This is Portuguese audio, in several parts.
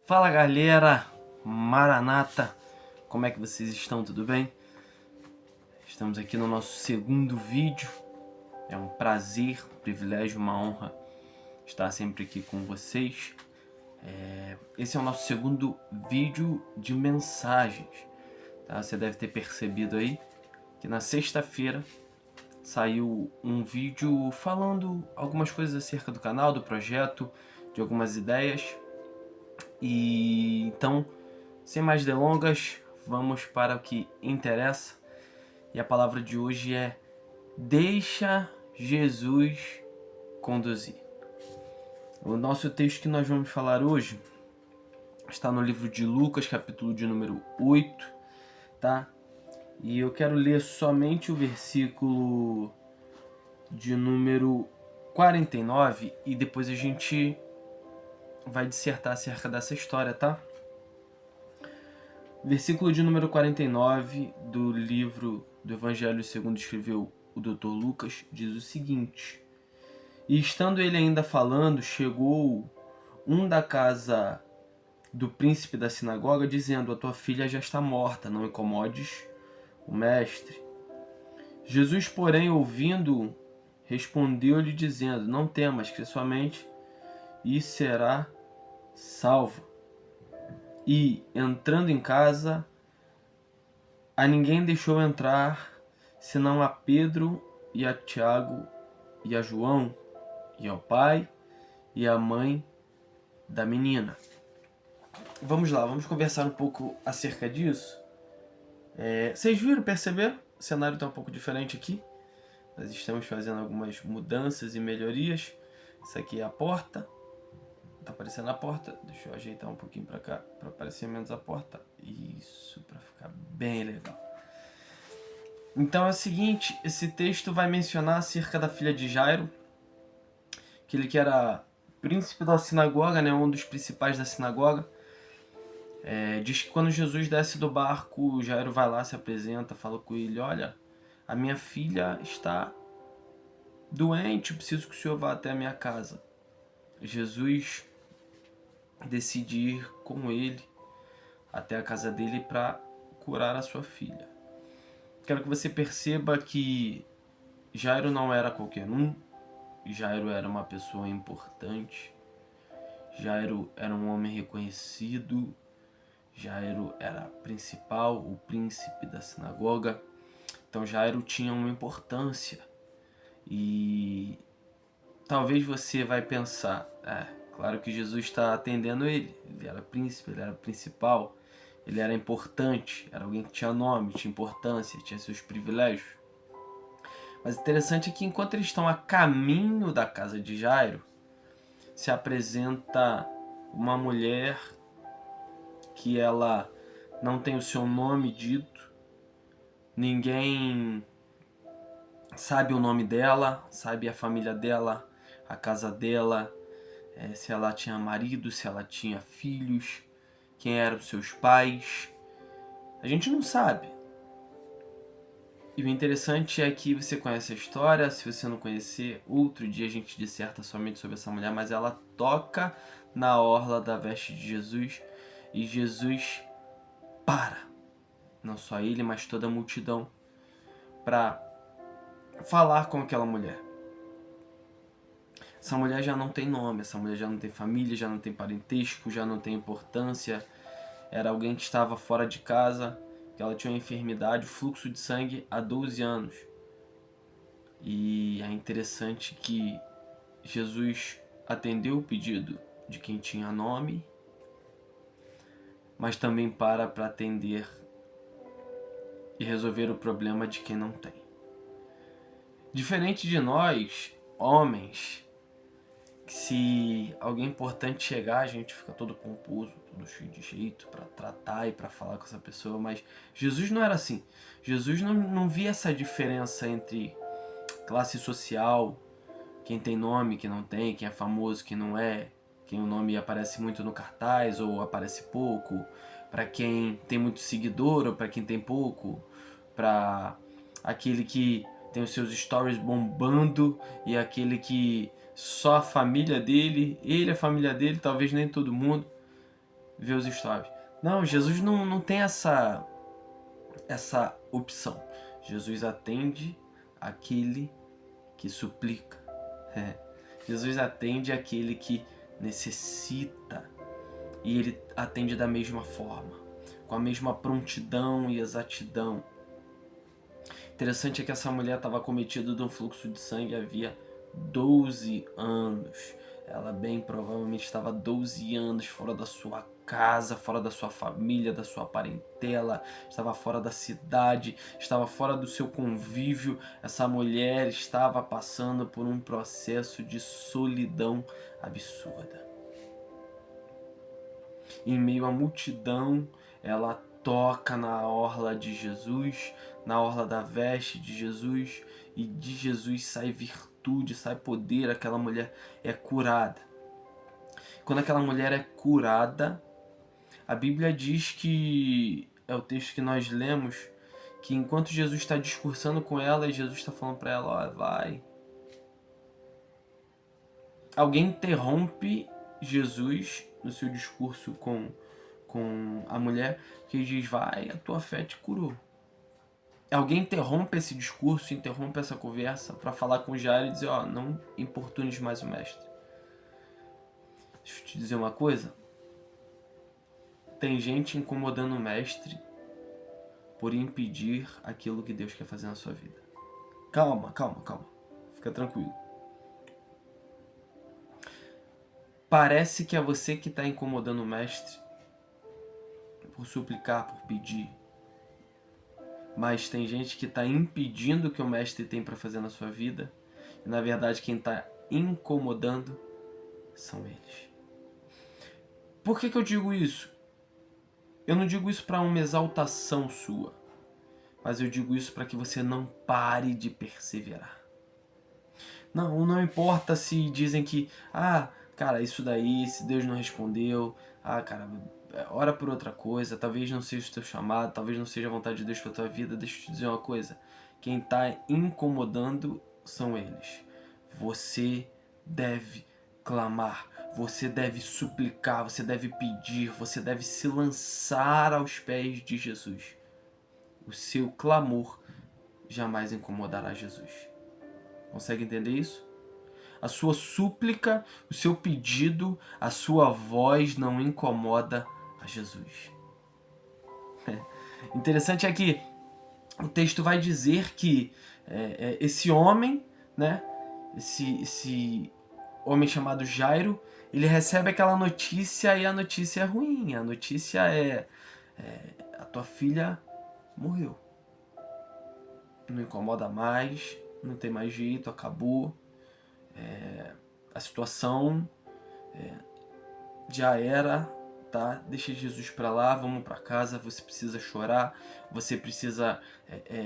Fala galera, Maranata, como é que vocês estão? Tudo bem? Estamos aqui no nosso segundo vídeo. É um prazer, um privilégio, uma honra estar sempre aqui com vocês. Esse é o nosso segundo vídeo de mensagens. Tá? Você deve ter percebido aí que na sexta-feira saiu um vídeo falando algumas coisas acerca do canal, do projeto, de algumas ideias. E então, sem mais delongas, vamos para o que interessa. E a palavra de hoje é: deixa Jesus conduzir. O nosso texto que nós vamos falar hoje está no livro de Lucas, capítulo de número 8, tá? E eu quero ler somente o versículo de número 49 e depois a gente vai dissertar acerca dessa história, tá? Versículo de número 49 do livro do Evangelho segundo escreveu o Dr. Lucas diz o seguinte: E estando ele ainda falando, chegou um da casa do príncipe da sinagoga, dizendo: A tua filha já está morta, não incomodes o mestre. Jesus, porém, ouvindo, respondeu-lhe dizendo: Não temas, crê somente, e será salva. E, entrando em casa, a ninguém deixou entrar, senão a Pedro e a Tiago e a João, e ao pai e à mãe da menina. Vamos lá, vamos conversar um pouco acerca disso. Vocês viram, perceberam? O cenário está um pouco diferente aqui. Nós estamos fazendo algumas mudanças e melhorias. Isso aqui é a porta. Tá aparecendo a porta. Deixa eu ajeitar um pouquinho para cá, para aparecer menos a porta. Isso, para ficar bem legal. Então é o seguinte, esse texto vai mencionar acerca da filha de Jairo, aquele que era príncipe da sinagoga, né, um dos principais da sinagoga. Diz que quando Jesus desce do barco, Jairo vai lá, se apresenta, fala com ele: olha, a minha filha está doente, eu preciso que o senhor vá até a minha casa. Jesus decide ir com ele até a casa dele para curar a sua filha. Quero que você perceba que Jairo não era qualquer um. Jairo era uma pessoa importante. Jairo era um homem reconhecido. Jairo era principal, o príncipe da sinagoga. Então Jairo tinha uma importância. E talvez você vai pensar: claro que Jesus está atendendo ele. Ele era príncipe, ele era principal, ele era importante, era alguém que tinha nome, tinha importância, tinha seus privilégios. Mas interessante é que enquanto eles estão a caminho da casa de Jairo, se apresenta uma mulher que ela não tem o seu nome dito, ninguém sabe o nome dela, sabe a família dela, a casa dela, se ela tinha marido, se ela tinha filhos, quem eram os seus pais. A gente não sabe. E o interessante é que você conhece a história. Se você não conhecer, outro dia a gente disserta somente sobre essa mulher, mas ela toca na orla da veste de Jesus e Jesus para, não só ele, mas toda a multidão, para falar com aquela mulher. Essa mulher já não tem nome, essa mulher já não tem família, já não tem parentesco, já não tem importância. Era alguém que estava fora de casa, que ela tinha uma enfermidade, fluxo de sangue há 12 anos. E é interessante que Jesus atendeu o pedido de quem tinha nome, mas também para atender e resolver o problema de quem não tem. Diferente de nós, homens, que se alguém importante chegar, a gente fica todo pomposo, todo cheio de jeito para tratar e para falar com essa pessoa, mas Jesus não era assim. Jesus não via essa diferença entre classe social, quem tem nome, quem não tem, quem é famoso, quem não é, quem o nome aparece muito no cartaz ou aparece pouco, para quem tem muito seguidor ou para quem tem pouco, para aquele que tem os seus stories bombando e aquele que só a família dele, ele, a família dele, talvez nem todo mundo. ver os stories. Não, Jesus não tem essa opção. Jesus atende aquele que suplica. Jesus atende aquele que necessita. E ele atende da mesma forma, com a mesma prontidão e exatidão. Interessante é que essa mulher estava acometida de um fluxo de sangue havia 12 anos. Ela bem provavelmente estava 12 anos fora da sua casa, fora da sua família, da sua parentela, estava fora da cidade, estava fora do seu convívio. Essa mulher estava passando por um processo de solidão absurda. Em meio à multidão, ela toca na orla de Jesus, na orla da veste de Jesus, e de Jesus sai virtude, sai poder, aquela mulher é curada. Quando aquela mulher é curada, a Bíblia diz que, é o texto que nós lemos, que enquanto Jesus está discursando com ela, e Jesus está falando para ela, ó, vai. Alguém interrompe Jesus no seu discurso com a mulher, que diz, vai, a tua fé te curou. Alguém interrompe esse discurso, interrompe essa conversa para falar com Jairo e dizer, ó, não importunes mais o mestre. Deixa eu te dizer uma coisa. Tem gente incomodando o mestre por impedir aquilo que Deus quer fazer na sua vida. Calma. Fica tranquilo. Parece que é você que está incomodando o mestre por suplicar, por pedir. Mas tem gente que está impedindo o que o mestre tem para fazer na sua vida. E na verdade quem está incomodando são eles. Por que eu digo isso? Eu não digo isso para uma exaltação sua. Mas eu digo isso para que você não pare de perseverar. Não importa se dizem que, cara, isso daí, se Deus não respondeu, cara, ora por outra coisa, talvez não seja o teu chamado, talvez não seja a vontade de Deus para tua vida. Deixa eu te dizer uma coisa, quem está incomodando são eles. Você deve clamar, você deve suplicar, você deve pedir, você deve se lançar aos pés de Jesus. O seu clamor jamais incomodará Jesus. Consegue entender isso? A sua súplica, o seu pedido, a sua voz não incomoda a Jesus. Interessante é que o texto vai dizer que esse homem, né, esse homem chamado Jairo, ele recebe aquela notícia e a notícia é ruim. A notícia é a tua filha morreu. Não incomoda mais, não tem mais jeito, acabou. A situação já era, tá? Deixa Jesus pra lá, vamos pra casa. Você precisa chorar, você precisa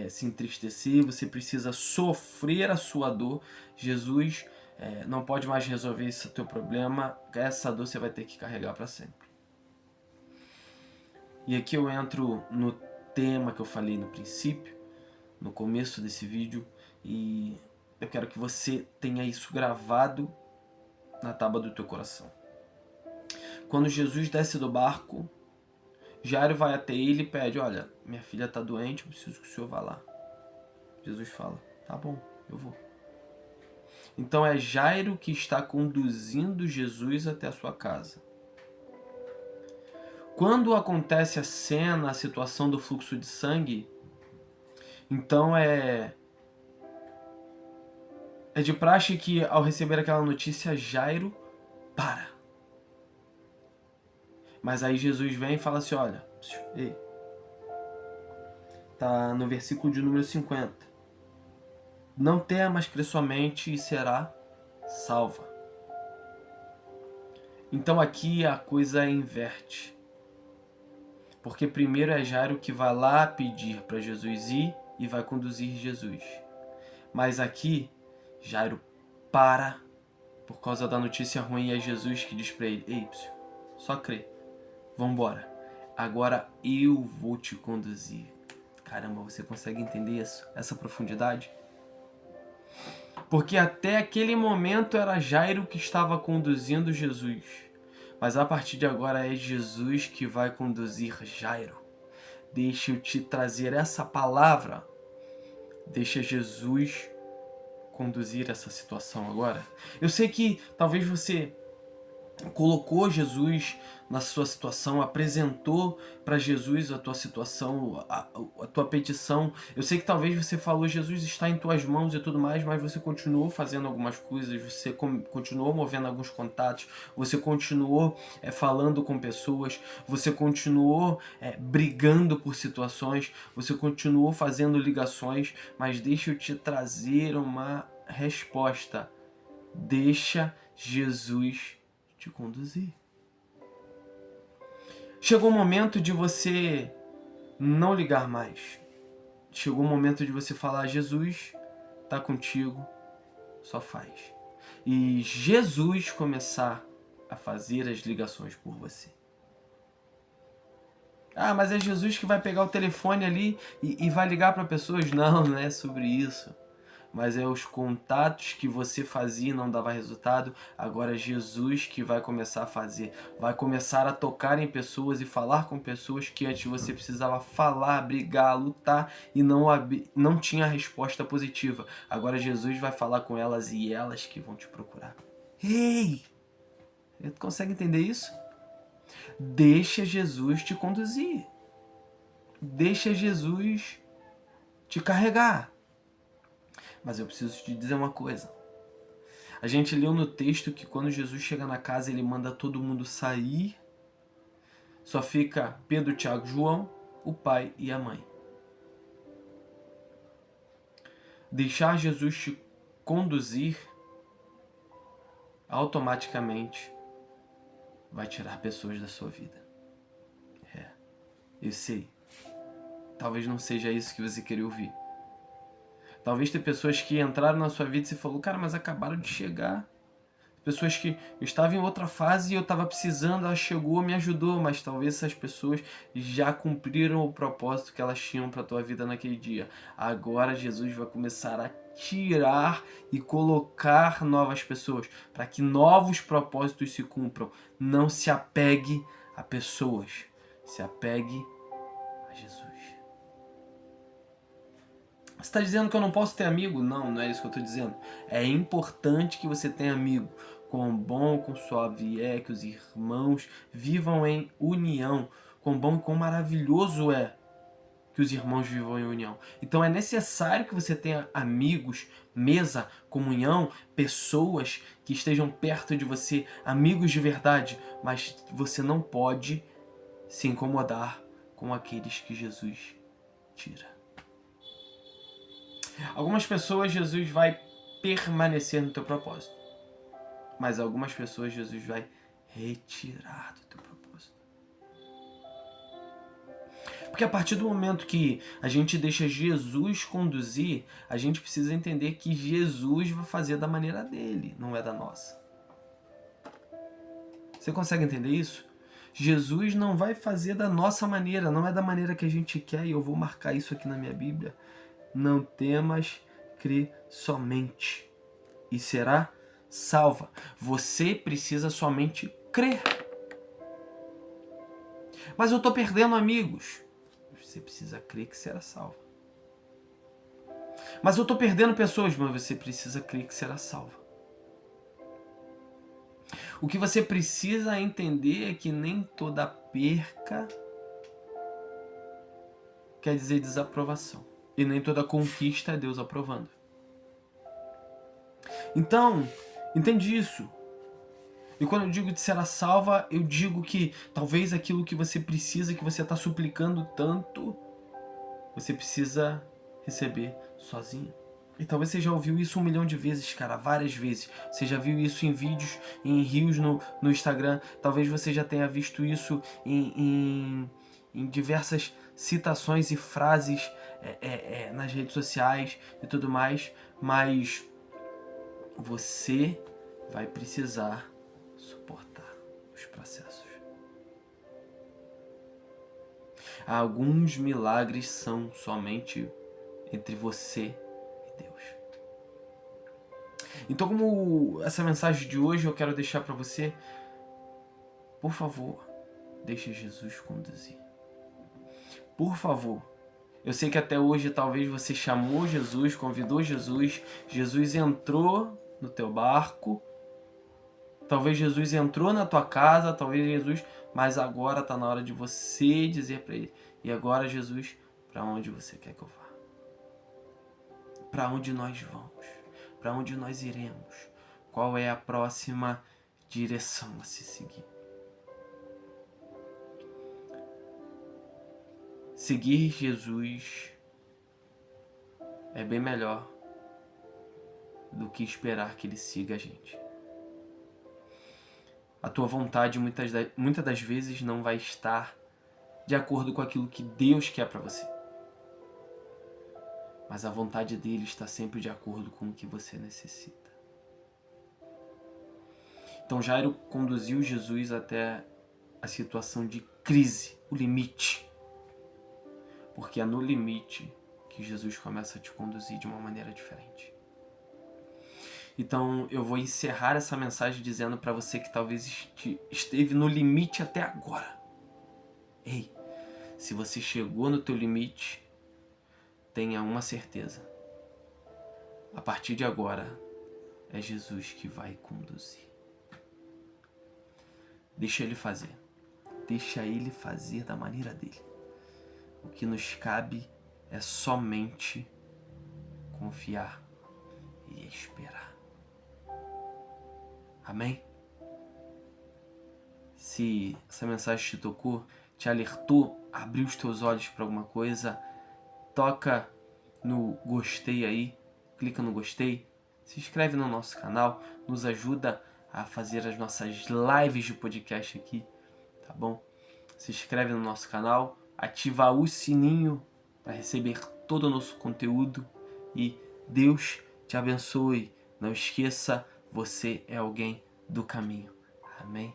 se entristecer, você precisa sofrer a sua dor. Jesus não pode mais resolver esse teu problema. Essa dor você vai ter que carregar para sempre. E aqui eu entro no tema que eu falei no princípio, no começo desse vídeo, e eu quero que você tenha isso gravado na tábua do teu coração. Quando Jesus desce do barco, Jairo vai até ele e pede, olha, minha filha está doente, eu preciso que o senhor vá lá. Jesus fala, tá bom, eu vou. Então é Jairo que está conduzindo Jesus até a sua casa. Quando acontece a cena, a situação do fluxo de sangue, então é de praxe que ao receber aquela notícia, Jairo para. Mas aí Jesus vem e fala assim, olha, ei, tá no versículo de número 50. Não temas, crê somente e será salva. Então aqui a coisa inverte. Porque primeiro é Jairo que vai lá pedir para Jesus ir e vai conduzir Jesus. Mas aqui, Jairo para por causa da notícia ruim e é Jesus que diz para ele, ei, só crê, vambora. Agora eu vou te conduzir. Caramba, você consegue entender isso? Essa profundidade? Porque até aquele momento era Jairo que estava conduzindo Jesus. Mas a partir de agora é Jesus que vai conduzir Jairo. Deixa eu te trazer essa palavra. Deixa Jesus conduzir essa situação agora. Eu sei que talvez você colocou Jesus na sua situação, apresentou para Jesus a tua situação, a tua petição. Eu sei que talvez você falou, Jesus está em tuas mãos e tudo mais, mas você continuou fazendo algumas coisas, você continuou movendo alguns contatos, você continuou falando com pessoas, você continuou brigando por situações, você continuou fazendo ligações, mas deixa eu te trazer uma resposta. Deixa Jesus te conduzir. Chegou o momento de você não ligar mais. Chegou o momento de você falar, Jesus está contigo, só faz. E Jesus começar a fazer as ligações por você. Ah, mas é Jesus que vai pegar o telefone ali e vai ligar para pessoas? Não, não é sobre isso. Mas é os contatos que você fazia e não dava resultado, agora é Jesus que vai começar a fazer, vai começar a tocar em pessoas e falar com pessoas que antes você precisava falar, brigar, lutar e não tinha resposta positiva. Agora Jesus vai falar com elas e elas que vão te procurar. Ei! Você consegue entender isso? Deixa Jesus te conduzir. Deixa Jesus te carregar. Mas eu preciso te dizer uma coisa. A gente leu no texto que quando Jesus chega na casa, ele manda todo mundo sair. Só fica Pedro, Tiago, João, o pai e a mãe. Deixar Jesus te conduzir automaticamente vai tirar pessoas da sua vida. Eu sei. Talvez não seja isso que você queria ouvir. Talvez tenha pessoas que entraram na sua vida e você falou, cara, mas acabaram de chegar. Pessoas que eu estava em outra fase e eu estava precisando, ela chegou, me ajudou, mas talvez essas pessoas já cumpriram o propósito que elas tinham para a tua vida naquele dia. Agora Jesus vai começar a tirar e colocar novas pessoas para que novos propósitos se cumpram. Não se apegue a pessoas, se apegue a Jesus. Você está dizendo que eu não posso ter amigo? Não, não é isso que eu estou dizendo. É importante que você tenha amigo. Quão bom, quão suave é que os irmãos vivam em união. Quão bom e quão maravilhoso é que os irmãos vivam em união. Então é necessário que você tenha amigos, mesa, comunhão, pessoas que estejam perto de você, amigos de verdade. Mas você não pode se incomodar com aqueles que Jesus tira. Algumas pessoas Jesus vai permanecer no teu propósito, mas algumas pessoas Jesus vai retirar do teu propósito. Porque a partir do momento que a gente deixa Jesus conduzir, a gente precisa entender que Jesus vai fazer da maneira dele, não é da nossa. Você consegue entender isso? Jesus não vai fazer da nossa maneira, não é da maneira que a gente quer, e eu vou marcar isso aqui na minha Bíblia. Não temas, crê somente e será salva. Você precisa somente crer. Mas eu estou perdendo amigos. Você precisa crer que será salva. Mas eu estou perdendo pessoas, mas você precisa crer que será salva. O que você precisa entender é que nem toda perca quer dizer desaprovação. E nem toda conquista é Deus aprovando. Então, entende isso. E quando eu digo de será salva, eu digo que talvez aquilo que você precisa, que você está suplicando tanto, você precisa receber sozinho. E talvez você já ouviu isso 1 milhão de vezes, cara, várias vezes. Você já viu isso em vídeos, em reels no Instagram. Talvez você já tenha visto isso em diversas citações e frases nas redes sociais e tudo mais. Mas você vai precisar suportar os processos. Alguns milagres são somente entre você e Deus. Então, como essa mensagem de hoje eu quero deixar para você por favor, deixa Jesus conduzir. Por favor. Eu sei que até hoje talvez você chamou Jesus, convidou Jesus, Jesus entrou no teu barco, talvez Jesus entrou na tua casa, talvez Jesus, mas agora está na hora de você dizer para ele, e agora Jesus, para onde você quer que eu vá? Para onde nós vamos? Para onde nós iremos? Qual é a próxima direção a se seguir? Seguir Jesus é bem melhor do que esperar que ele siga a gente. A tua vontade muitas das vezes não vai estar de acordo com aquilo que Deus quer para você. Mas a vontade dele está sempre de acordo com o que você necessita. Então Jairo conduziu Jesus até a situação de crise, o limite. Porque é no limite que Jesus começa a te conduzir de uma maneira diferente. Então eu vou encerrar essa mensagem dizendo para você que talvez esteve no limite até agora. Ei, se você chegou no teu limite, tenha uma certeza. A partir de agora, é Jesus que vai conduzir. Deixa ele fazer. Deixa ele fazer da maneira dele. O que nos cabe é somente confiar e esperar. Amém? Se essa mensagem te tocou, te alertou, abriu os teus olhos para alguma coisa, toca no gostei aí, clica no gostei, se inscreve no nosso canal, nos ajuda a fazer as nossas lives de podcast aqui, tá bom? Se inscreve no nosso canal, ativa o sininho para receber todo o nosso conteúdo e Deus te abençoe. Não esqueça, você é alguém do caminho. Amém?